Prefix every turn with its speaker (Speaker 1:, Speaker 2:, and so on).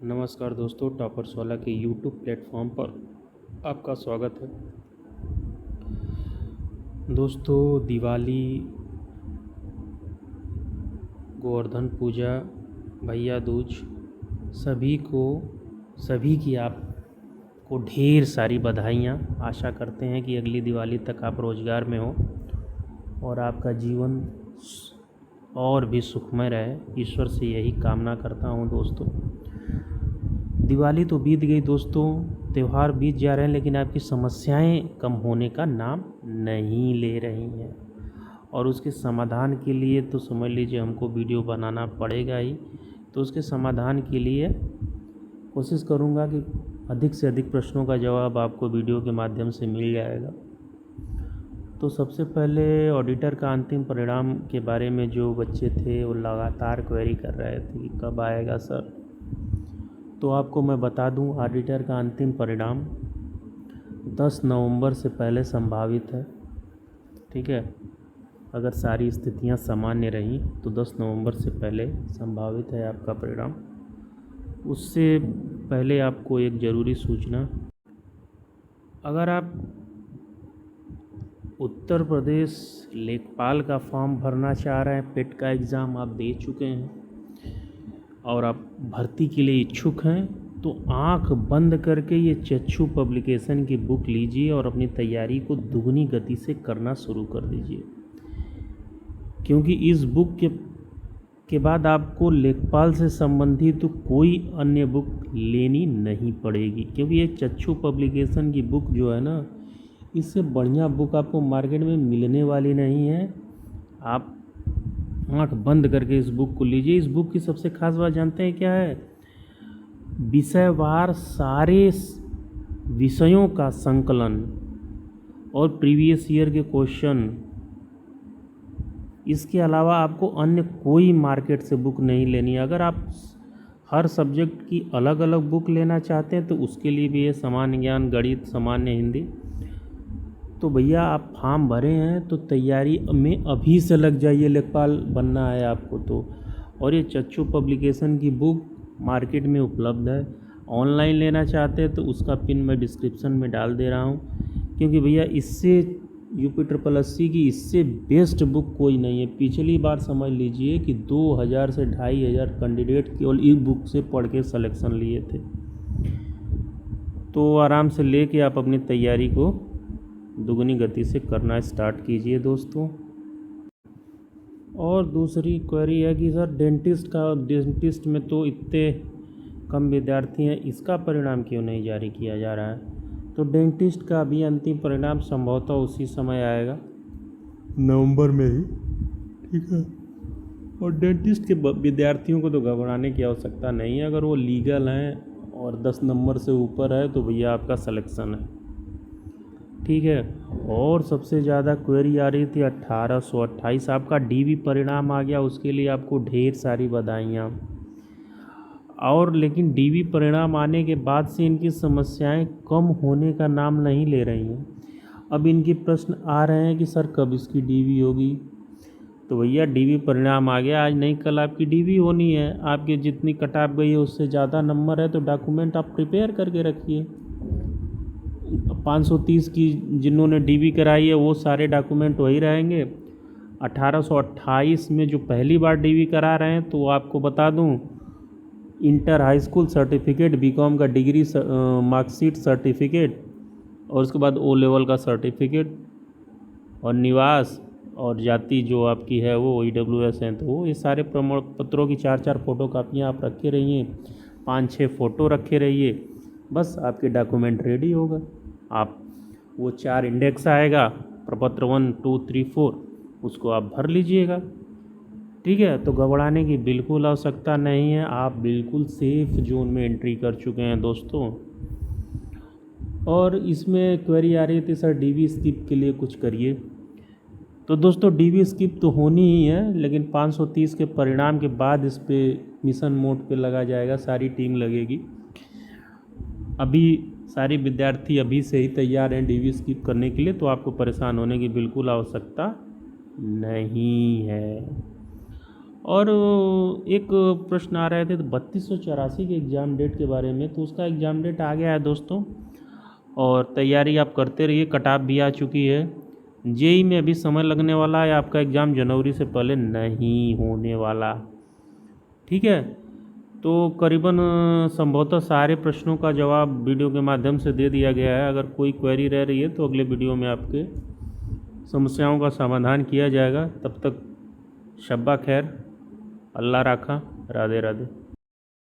Speaker 1: नमस्कार दोस्तों, टॉपर्स वाला के यूट्यूब प्लेटफॉर्म पर आपका स्वागत है। दोस्तों, दिवाली, गोवर्धन पूजा, भैया दूज सभी की आपको ढेर सारी बधाइयाँ। आशा करते हैं कि अगली दिवाली तक आप रोज़गार में हो और आपका जीवन और भी सुखमय रहे। ईश्वर से यही कामना करता हूँ दोस्तों। दिवाली तो बीत गई दोस्तों, त्यौहार बीत जा रहे हैं, लेकिन आपकी समस्याएं कम होने का नाम नहीं ले रही हैं। और उसके समाधान के लिए तो समझ लीजिए हमको वीडियो बनाना पड़ेगा ही। तो उसके समाधान के लिए कोशिश करूंगा कि अधिक से अधिक प्रश्नों का जवाब आपको वीडियो के माध्यम से मिल जाएगा। तो सबसे पहले ऑडिटर का अंतिम परिणाम के बारे में जो बच्चे थे वो लगातार क्वेरी कर रहे थे कि कब आएगा सर। तो आपको मैं बता दूं, ऑडिटर का अंतिम परिणाम 10 नवंबर से पहले संभावित है। ठीक है, अगर सारी स्थितियां सामान्य रहीं तो 10 नवंबर से पहले संभावित है आपका परिणाम। उससे पहले आपको एक ज़रूरी सूचना, अगर आप उत्तर प्रदेश लेखपाल का फॉर्म भरना चाह रहे हैं, पेट का एग्ज़ाम आप दे चुके हैं और आप भर्ती के लिए इच्छुक हैं, तो आंख बंद करके ये चक्षु पब्लिकेशन की बुक लीजिए और अपनी तैयारी को दुगनी गति से करना शुरू कर दीजिए। क्योंकि इस बुक के बाद आपको लेखपाल से संबंधित तो कोई अन्य बुक लेनी नहीं पड़ेगी। क्योंकि ये चक्षु पब्लिकेशन की बुक जो है ना, इससे बढ़िया बुक आपको मार्केट में मिलने वाली नहीं है। आप आँख बंद करके इस बुक को लीजिए। इस बुक की सबसे खास बात जानते हैं क्या है? विषयवार सारे विषयों का संकलन और प्रीवियस ईयर के क्वेश्चन। इसके अलावा आपको अन्य कोई मार्केट से बुक नहीं लेनी है। अगर आप हर सब्जेक्ट की अलग अलग बुक लेना चाहते हैं तो उसके लिए भी है सामान्य ज्ञान, गणित, सामान्य हिंदी। तो भैया आप फॉर्म भरे हैं तो तैयारी में अभी से लग जाइए, लेखपाल बनना है आपको तो। और ये चक्षु पब्लिकेशन की बुक मार्केट में उपलब्ध है। ऑनलाइन लेना चाहते हैं तो उसका पिन मैं डिस्क्रिप्शन में डाल दे रहा हूँ। क्योंकि भैया इससे UPSSC की इससे बेस्ट बुक कोई नहीं है। पिछली बार समझ लीजिए कि 2000 से 2500 कैंडिडेट केवल ई बुक से पढ़ के सिलेक्शन लिए थे। तो आराम से लेके आप अपनी तैयारी को दुगनी गति से करना स्टार्ट कीजिए दोस्तों। और दूसरी क्वेरी है कि सर डेंटिस्ट में तो इतने कम विद्यार्थी हैं, इसका परिणाम क्यों नहीं जारी किया जा रहा है? तो डेंटिस्ट का भी अंतिम परिणाम संभवतः उसी समय आएगा, नवंबर में ही। ठीक है, और डेंटिस्ट के विद्यार्थियों को तो घबराने की आवश्यकता नहीं है। अगर वो लीगल हैं और 10 नंबर से ऊपर है तो भैया आपका सिलेक्शन है। ठीक है, और सबसे ज़्यादा क्वेरी आ रही थी 1828, आपका DV परिणाम आ गया, उसके लिए आपको ढेर सारी बधाइयाँ। और लेकिन DV परिणाम आने के बाद से इनकी समस्याएं कम होने का नाम नहीं ले रही हैं। अब इनके प्रश्न आ रहे हैं कि सर कब इसकी DV होगी? तो भैया DV परिणाम आ गया, आज नहीं कल आपकी DV होनी है। आपके जितनी कट ऑफ गई है उससे ज़्यादा नंबर है तो डॉक्यूमेंट आप प्रिपेयर करके रखिए। 530 की जिन्होंने DV कराई है वो सारे डॉक्यूमेंट वही रहेंगे। 1828 में जो पहली बार DV करा रहे हैं तो आपको बता दूं, inter high school certificate, BCom का डिग्री मार्कशीट सर्टिफिकेट, और उसके बाद O लेवल का सर्टिफिकेट, और निवास और जाति जो आपकी है वो EWS है तो वो ये सारे प्रमाण पत्रों की 4-4 फ़ोटो कापियाँ आप रखे रहिए, 5-6 फ़ोटो रखे रहिए, बस आपके डॉक्यूमेंट रेडी होगा। आप वो 4 इंडेक्स आएगा, प्रपत्र 1, 2, 3, 4, उसको आप भर लीजिएगा। ठीक है, तो घबराने की बिल्कुल आवश्यकता नहीं है। आप बिल्कुल सेफ जोन में एंट्री कर चुके हैं दोस्तों। और इसमें क्वेरी आ रही थी सर DV स्किप के लिए कुछ करिए। तो दोस्तों DV स्किप तो होनी ही है, लेकिन 530 के परिणाम के बाद इस पर मिशन मोड पे लगा जाएगा, सारी टीम लगेगी। अभी सारे विद्यार्थी अभी से ही तैयार हैं DV स्किप करने के लिए, तो आपको परेशान होने की बिल्कुल आवश्यकता नहीं है। और एक प्रश्न आ रहे थे तो 3284 के एग्ज़ाम डेट के बारे में, तो उसका एग्ज़ाम डेट आ गया है दोस्तों, और तैयारी आप करते रहिए। कट ऑफ भी आ चुकी है। जेई में अभी समय लगने वाला है, आपका एग्ज़ाम जनवरी से पहले नहीं होने वाला। ठीक है, तो करीबन संभवतः सारे प्रश्नों का जवाब वीडियो के माध्यम से दे दिया गया है। अगर कोई क्वेरी रह रही है तो अगले वीडियो में आपके समस्याओं का समाधान किया जाएगा। तब तक शब्बा खैर, अल्लाह राखा, राधे राधे।